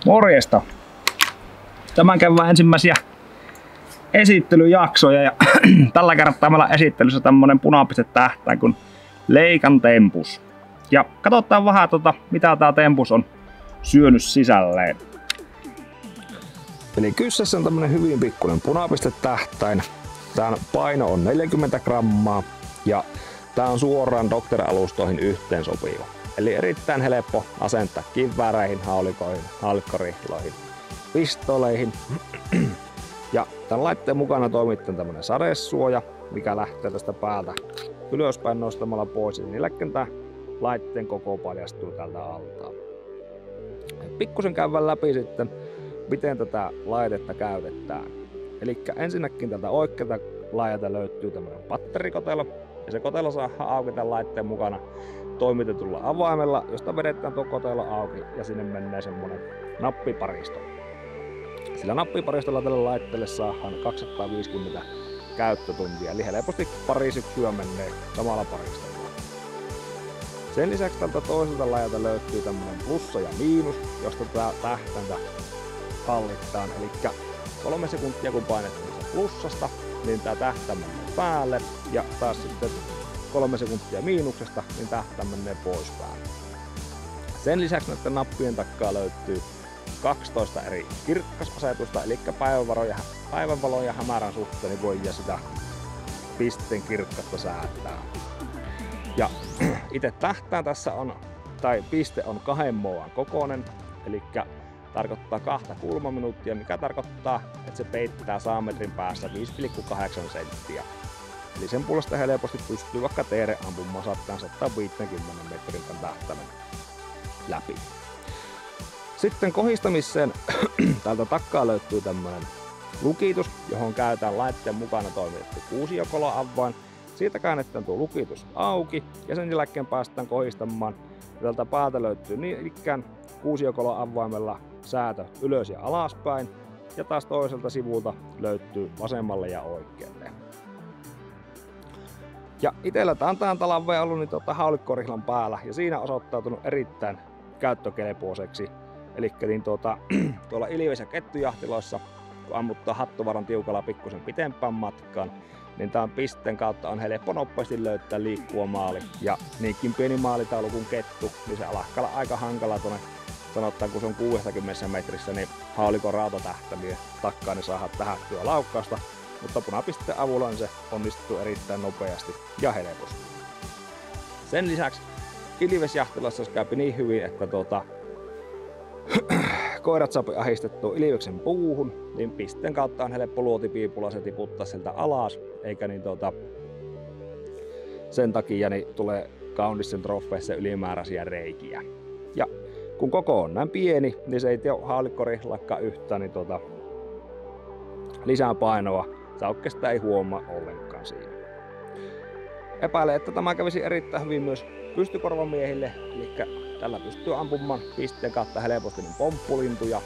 Morjesta! Tämän kevään ensimmäisiä esittelyjaksoja ja tällä kertaa meillä on esittelyssä tämmönen punapistetähtäin kuin Leican Tempus. Ja katsotaan vähän mitä tää Tempus on syönyt sisälleen. Eli kyseessä on tämmönen hyvin pikkuinen punapistetähtäin. Tän paino on 40 grammaa ja tää on suoraan Docter-alustoihin yhteen sopiva. Eli erittäin helppo asentaa kivääreihin, haulikoihin, haulikkoriihloihin, pistoleihin. Ja tämän laitteen mukana toimii tämmönen sadesuoja, mikä lähtee tästä päältä ylöspäin nostamalla pois. Niin tää laitteen koko paljastuu tältä altaa. Pikkusen käydään läpi sitten, miten tätä laitetta käytetään. Eli ensinnäkin tältä oikealta laidalta löytyy tämmönen patterikotelo. Ja se kotelo saadaan auki tämän laitteen mukana toimitetulla avaimella, josta vedetään tuo kotelo auki ja sinne menee semmonen nappiparisto. Sillä nappiparistolla tälle laitteelle saadaan 250 käyttötuntia, eli helposti pari syksyä menee samalla paristolla. Sen lisäksi tältä toiselta laidalta löytyy tämmönen plussa ja miinus, josta tää tähtäintä hallitaan. Eli 3 sekuntia kun painettiin plussasta, niin tää tähtäin menee päälle ja taas sitten 3 sekuntia miinuksesta, niin tähtäin menee pois päältä. Sen lisäksi näiden nappien takaa löytyy 12 eri kirkkasasetusta, eli päivänvalon ja hämärän suhteen niin voi sitä pisteen kirkkasta säätää. Ja itse tähtäin tässä on, tai piste on 2 moan kokoinen, eli tarkoittaa 2 kulmaminuuttia, mikä tarkoittaa, että se peittää 100 metrin päässä 5,8 senttiä. Eli sen puolesta helposti pystyy vaikka teere ampumaan 150 metrin tähtäimen läpi. Sitten kohistamiseen täältä takaa löytyy tämmönen lukitus, johon käytetään laitteen mukana toimitettu kuusiokoloavain. Siitä käännetään tuo lukitus auki ja sen jälkeen päästään kohistamaan. Täältä päältä löytyy niin ikään kuusiokoloavaimella säätö ylös ja alaspäin. Ja taas toiselta sivulta löytyy vasemmalle ja oikealle. Ja itellä tää on tämän talven ollut niin haulikkorihlan päällä ja siinä osoittautunut erittäin käyttökelpoiseksi. Eli niin tuolla ilves- ja kettujahtiloissa, kun ammuttaa hattuvaran tiukalla pikkusen pitempään matkaan, niin tämän pisteen kautta on helppo nopeasti löytää liikkuva maali. Ja niinkin pieni maalitaulu kuin kettu, niin se alkaa olla aika hankala tuonne, sanotaan kun se on 60 metrissä, niin haulikon rautatähtäimien takkaa niin saadaan tähättyä laukkausta. Mutta punapisteen avulla niin se onnistuu erittäin nopeasti ja helposti. Sen lisäksi ilvesjahtilassa käy niin hyvin, että koirat saa ahistettua ilveksen puuhun, niin pisteen kautta on helppo luotipiipulla se tiputtaa sieltä alas, eikä niin sen takia niin tulee kaunisten trofeissa ylimääräisiä reikiä. Ja kun koko on näin pieni, niin se ei tee haulikkorihlakaan yhtään niin lisää painoa. Sä oikeastaan ei huomaa ollenkaan siinä. Epäilen, että tämä kävisi erittäin hyvin myös pystykorvamiehille, eli tällä pystyy ampumaan pisteen kautta helposti niin pomppulintuja.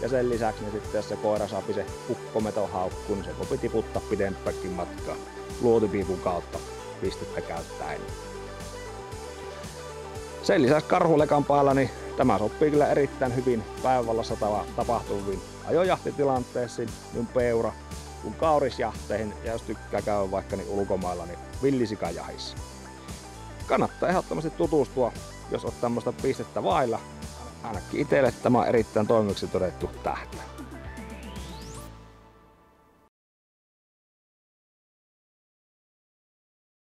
Ja sen lisäksi niin sitten jos se koira saapi se ukkometon haukkuun, niin se voi tiputtaa pidempäkin matkaa luotipiipun kautta pistettä käyttäen. Sen lisäksi karhulekan päällä niin tämä sopii kyllä erittäin hyvin päivänvalossa tapahtuviin ajojahtitilanteisiin, niin peura kuin kaurisjahteihin, ja jos tykkää käydä vaikka niin ulkomailla, niin villisikajahissa. Kannattaa ehdottomasti tutustua, jos olet tämmöistä pistettä vailla. Ainakin itselle tämä on erittäin toimivaksi todettu tähtäin.